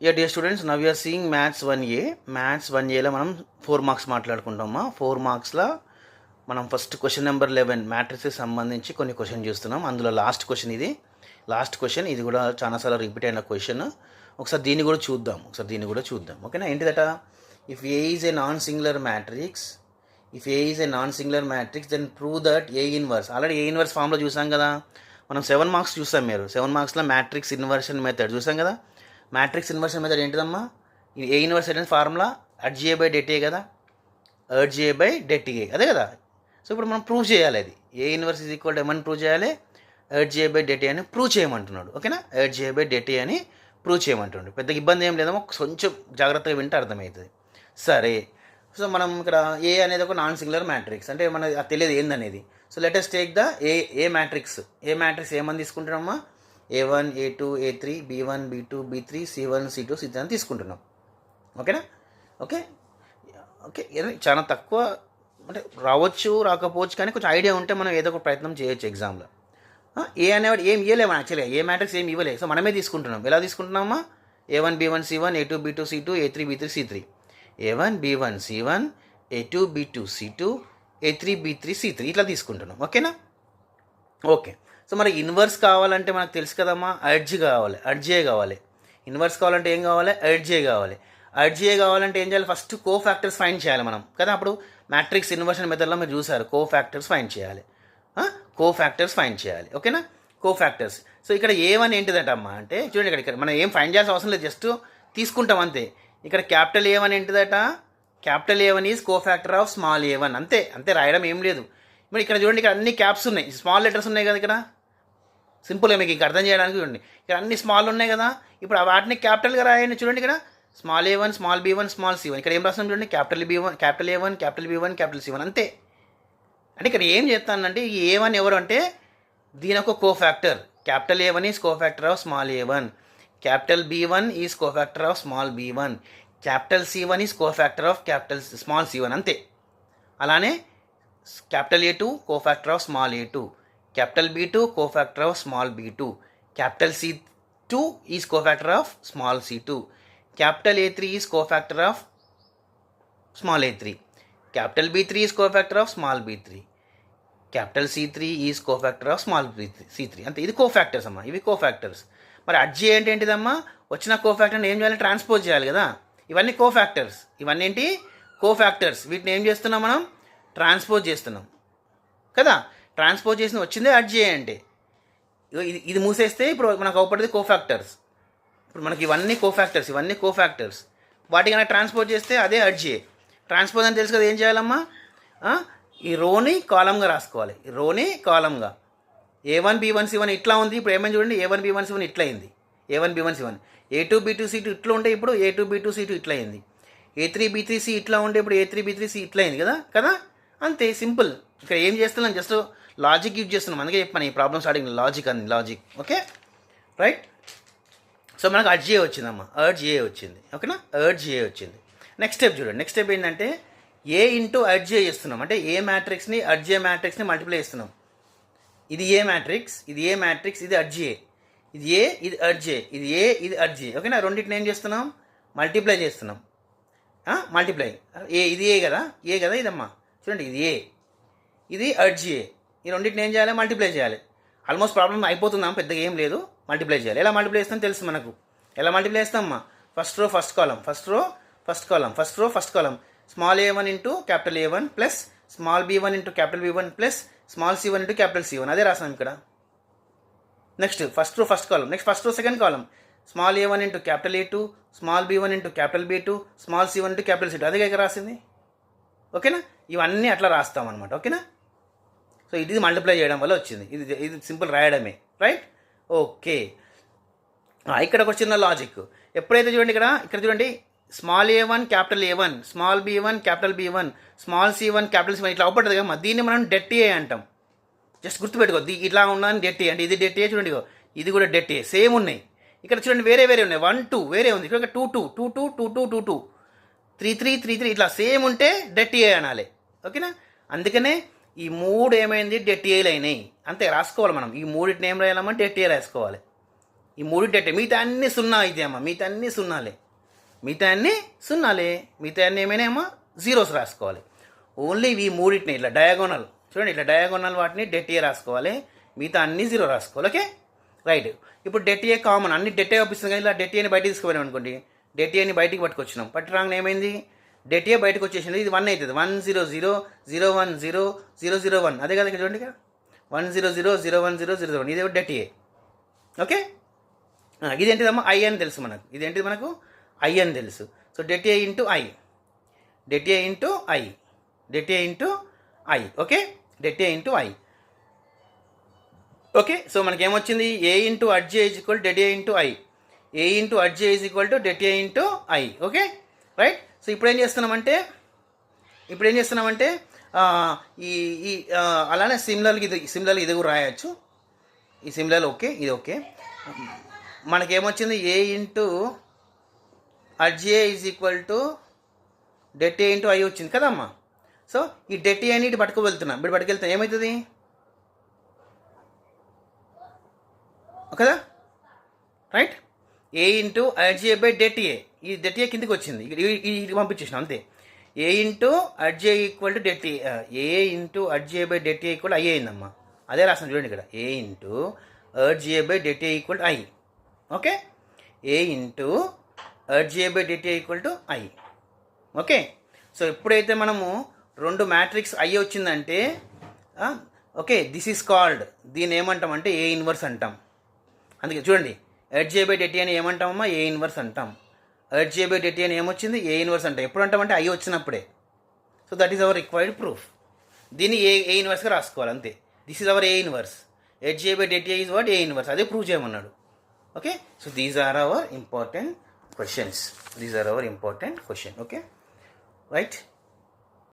Yeah dear students, now you're seeing maths 1A. Maths 1Aలో మనం 4 marks మాట్లాడుకుంటామా. 4 మార్క్స్లో మనం first question number 11 మ్యాట్రిక్స్కి సంబంధించి కొన్ని క్వశ్చన్ చూస్తున్నాం. అందులో లాస్ట్ క్వశ్చన్ ఇది కూడా చాలాసార్లు రిపీట్ అయిన క్వశ్చన్. ఒకసారి దీన్ని కూడా చూద్దాం. ఓకేనా? ఏంటిదట? If A is a non singular matrix then prove that A inverse. Already A inverse ఫామ్లో చూసాం కదా. మనం 7 మార్క్స్ చూసాం. 7 మార్క్స్లో మ్యాట్రిక్స్ ఇన్వర్షన్ మెథడ్ చూసాం కదా. మ్యాట్రిక్స్ ఇన్వర్షన్ మెథడ్ ఏంటిదమ్మా? ఏ ఇన్వర్స్ అనేది ఫార్ములా అడ్జిఏ బై డెట్ కదా. అడ్జిఏ బై డెట్ ఏ అదే కదా. సో ఇప్పుడు మనం ప్రూవ్ చేయాలి. అది ఏ ఇన్వర్స్ ఈజ్ ఈక్వల్ టు ఏమని ప్రూవ్ చేయాలి? అడ్జిఏ బై డెట్ ఏ అని ప్రూవ్ చేయమంటున్నాడు. ఓకేనా? అడ్జిఏ బై డెట్ ఏ అని ప్రూవ్ చేయమంటున్నాడు. పెద్ద ఇబ్బంది ఏం లేదమ్మా, కొంచెం జాగ్రత్తగా వింటే అర్థమవుతుంది. సరే, సో మనం ఇక్కడ ఏ అనేది ఒక నాన్ సింగులర్ మ్యాట్రిక్స్ అంటే మనకి తెలియదు ఏందనేది. So let us take the A matrix ఏమని తీసుకుంటున్నామా? A1, A2, A3, B1, B2, B3, C1, C2, C3 అని తీసుకుంటున్నాం. ఓకేనా? ఓకే, చాలా తక్కువ అంటే రావచ్చు రాకపోవచ్చు, కానీ కొంచెం ఐడియా ఉంటే మనం ఏదో ఒక ప్రయత్నం చేయొచ్చు ఎగ్జామ్లో. ఏ అనేవాడు ఏం ఇవ్వలేము యాక్చువల్గా. ఏ మ్యాట్రిక్స్ ఏం ఇవ్వలేదు. సో మనమే తీసుకుంటున్నాం. ఎలా తీసుకుంటున్నామా? A1, B1, C1, A2, B2, C2, A3, B3, C3. A1, B1, C1, A2, B2, C2, A3, B3, C3 ఇట్లా తీసుకుంటున్నాం. ఓకేనా? ఓకే. సో మనకి ఇన్వర్స్ కావాలంటే మనకు తెలుసు కదమ్మా, అడ్జిఏ కావాలి. ఇన్వర్స్ కావాలంటే ఏం కావాలి? అడ్జిఏ కావాలంటే ఏం చేయాలి? ఫస్ట్ కో ఫ్యాక్టర్స్ ఫైండ్ చేయాలి మనం కదా. అప్పుడు మ్యాట్రిక్స్ ఇన్వర్షన్ మెథడ్లో మీరు చూసారు, కో ఫ్యాక్టర్స్ ఫైండ్ చేయాలి. ఓకేనా? కో ఫ్యాక్టర్స్. సో ఇక్కడ A1 ఏంటిదటమ్మా అంటే చూడండి, ఇక్కడ మనం ఏం ఫైండ్ చేయాల్సిన అవసరం లేదు, జస్ట్ తీసుకుంటాం అంతే. ఇక్కడ క్యాపిటల్ A1 ఏంటిదట? Capital A1 is cofactor of small a1. అంతే రాయడం ఏం లేదు. మరి ఇక్కడ చూడండి, ఇక్కడ అన్ని క్యాప్స్ ఉన్నాయి, స్మాల్ లెటర్స్ ఉన్నాయి కదా. ఇక్కడ సింపుల్గా మీకు ఇంకా అర్థం చేయడానికి చూడండి, ఇక్కడ అన్ని స్మాల్ ఉన్నాయి కదా. ఇప్పుడు వాటిని క్యాపిటల్గా రాయండి. చూడండి ఇక్కడ small A1, small B1, small C1. ఇక్కడ ఏం రాస్తున్నాం చూడండి, capital B1, capital A1, capital B1, capital C1 అంతే. అంటే ఇక్కడ ఏం చేస్తానంటే ఈ A1 ఎవరు అంటే దీని ఒక cofactor. Capital A1 is cofactor of small A1, capital B1 is cofactor of small B1, capital C1 is cofactor of capital small C1 అంతే. అలానే capital A2 cofactor of small A2, capital B2 cofactor of small B2, capital C2 is cofactor of small C2, capital A3 is cofactor of small A3, capital B3 is cofactor of small B3, capital C3 is cofactor of small C3 అంతే. ఇది కోఫ్యాక్టర్స్ అమ్మా, ఇవి కోఫ్యాక్టర్స్. మరి అడ్జీ ఏంటిదమ్మా? వచ్చిన కోఫ్యాక్టర్ని ఏం చేయాలి? Transpose చేయాలి కదా. ఇవన్నీ కోఫ్యాక్టర్స్, ఇవన్నీ ఏంటి? కోఫ్యాక్టర్స్. వీటిని ఏం చేస్తున్నాం మనం? ట్రాన్స్పోజ్ చేస్తున్నాం కదా. ట్రాన్స్పోజ్ చేసిన వచ్చిందే అడ్జీ అంటే. ఇది మూసేస్తే ఇప్పుడు మనకు అవపడేది కోఫ్యాక్టర్స్. ఇప్పుడు మనకి ఇవన్నీ కోఫ్యాక్టర్స్. వాటి కన్నా ట్రాన్స్పోజ్ చేస్తే అదే అడ్జీ. ట్రాన్స్పోజ్ అని తెలుసు కదా. ఏం చేయాలమ్మా? ఈ రోని కాలంగా రాసుకోవాలి. A1, B1, C1 ఇట్లా ఉంది. ఇప్పుడు ఏమైనా చూడండి, A1, B1, C1 ఇట్లా అయింది. A1, B1, C1. A2, B2, C2 ఇట్లా ఉంటే ఇప్పుడు A2, B2, C2 ఇట్లా అయింది. A3, B3, C ఇట్లా ఉంటే ఇప్పుడు A3, B3, C ఇట్లా అయింది కదా. అంతే, సింపుల్. ఇక్కడ ఏం చేస్తున్నాం? జస్ట్ లాజిక్ యూజ్ చేస్తున్నాం. అందుకే చెప్పాను ఈ problem starting logic. Okay, right. So మనకు అడ్జిఏ వచ్చిందమ్మా, వచ్చింది. ఓకేనా? అడ్జిఏ వచ్చింది. నెక్స్ట్ స్టెప్ చూడండి. నెక్స్ట్ స్టెప్ ఏంటంటే A ఇంటూ అడ్జిఏ చేస్తున్నాం. అంటే ఏ మ్యాట్రిక్స్ని అడ్జిఏ మ్యాట్రిక్స్ని మల్టిప్లై చేస్తున్నాం. ఇది ఏ మ్యాట్రిక్స్, ఇది అడ్జిఏ. ఇది ఏ, ఇది అడ్జిఏ, ఇది అడ్జిఏ. ఓకేనా? రెండింటిని ఏం చేస్తున్నాం? మల్టిప్లై చేస్తున్నాం. మల్టిప్లై. ఇది ఏ కదా ఇదమ్మా. చూడండి, ఇది ఏ, ఇది అడ్జిఏ. ఈ రెండింటిని ఏం చేయాలి? మల్టిప్లై చేయాలి. ఆల్మోస్ట్ ప్రాబ్లం అయిపోతుందాం, పెద్దగా ఏం లేదు. మల్టిప్లై చేయాలి. ఎలా మల్టిప్లై చేస్తాం తెలుసు మనకు. ఎలా మల్టిప్లై చేస్తామమ్మా? First row first column. Small A1 into capital A1 plus small B1 into capital B1 plus small C1 into capital C1. అదే రాసాం ఇక్కడ. Next first row first column. Next first row second column. Small A1 into capital A2, small B1 into capital B2, small C1 into capital C2. అదే ఇక్కడ రాసింది. ఓకేనా? ఇవన్నీ అట్లా రాస్తాం అనమాట. ఓకేనా? సో ఇది మల్టిప్లై చేయడం వల్ల వచ్చింది. ఇది సింపుల్ రాయడమే, రైట్? ఓకే. ఇక్కడికి వచ్చిన లాజిక్ ఎప్పుడైతే చూడండి, ఇక్కడ చూడండి, small A1 capital A1, small B1 capital B1, small C1 capital C1 ఇట్లా అవుపడుతుంది కదా. దీన్ని మనం డెట్ ఏ అంటాం. జస్ట్ గుర్తుపెట్టుకో, ఇట్లా ఉన్నాను డెట్ ఏ అంటే ఇది డెట్ ఏ. చూడండి, ఇది కూడా డెట్ ఏ, సేమ్ ఉన్నాయి. ఇక్కడ చూడండి వేరే ఉన్నాయి. 1, 2 వేరే ఉంది. ఇక్కడ 2, 2, 2, 2, 2, 2, 2, 2, 3, 3, 3, 3 ఇట్లా సేమ్ ఉంటే డెట్ ఏ అనాలి. ఓకేనా? అందుకనే ఈ 3 ఏమైంది? డెట్ ఏలు అయినాయి. అంతే రాసుకోవాలి మనం. ఈ 3 ఏం రాయాలమ్మా? డెట్ ఏ రాసుకోవాలి. ఈ మూడు డెట్ మిగతా అన్ని సున్నా అయితే అమ్మ మిగతా అన్ని సున్నాలే మిగతా అన్ని ఏమైనా జీరోస్ రాసుకోవాలి. ఓన్లీ ఈ మూడింటిని ఇట్లా డయాగోనల్ చూడండి, ఇట్లా డయాగోనల్ వాటిని డెట్ ఏ రాసుకోవాలి, మిగతా అన్ని జీరో రాసుకోవాలి. Okay right. ఇప్పుడు డెట్ ఏ కామన్, అన్ని డెట్ ఏ పంపిస్తుంది కానీ ఇలా డెట్ ఏని బయటకు తీసుకుపోయాం అనుకోండి, డెట్ ఏని బయటికి పట్టుకొచ్చినాం, పట్టురాంగ్ ఏమైంది డెట్ ఏ బయటకు వచ్చేసింది. ఇది 1 అవుతుంది, 100010001 అదే కదా ఇక్కడ చూడండి, 100010001 ఇదే డెట్ ఏ. ఓకే ఇదేంటిదమ్మా ఐ అని తెలుసు మనకు, ఇదేంటిది మనకు ఐ అని తెలుసు. So det A into I, det A into I, det A into I. Okay det A into I. Okay so మనకేమొచ్చింది A into adj is equal det A into I, A into adj is equal to det A into I. Okay right. So ఇప్పుడు ఏం చేస్తున్నామంటే ఈ ఈ అలానే సిమిలర్గా ఇది కూడా రాయొచ్చు. ఈ సిమిలర్ ఓకే, ఇది ఓకే. మనకేమొచ్చింది A into adj is equal to det A into I వచ్చింది కదమ్మా. సో ఈ డెట్ ఏ అని ఇటు పట్టుకువెళ్తున్నా, ఇప్పుడు పట్టుకెళ్తాం ఏమవుతుంది కదా right. A into adj by det A, ఈ డెట్ ఏ కిందకి వచ్చింది, ఇది పంపించేసిన అంతే. A into adj equal to det A into adj by det A equal I అయిందమ్మా. అదే రాస్తాను చూడండి ఇక్కడ, A into adj by det A equal to I. Okay A into adj by det A equal to I. Okay so ఎప్పుడైతే మనము రెండు matrix I వచ్చిందంటే okay this is called, దీన్ని ఏమంటామంటే ఏ ఇన్వర్స్ అంటాం. అందుకే చూడండి అడ్జే బై డెట్ అని ఏమంటామమ్మా ఏ ఇన్వర్స్ అంటాం. అడ్జే బై డెట్ అని ఏమొచ్చింది ఏ ఇన్వర్స్ అంటాం. ఎప్పుడు అంటామంటే ఐ వచ్చినప్పుడే. So that is our required proof. దీన్ని ఏ ఇన్వర్స్గా రాసుకోవాలి అంతే. This is our A inverse, adj by det is what A inverse, అదే ప్రూవ్ చేయమన్నాడు. Okay so these are our important questions, okay right.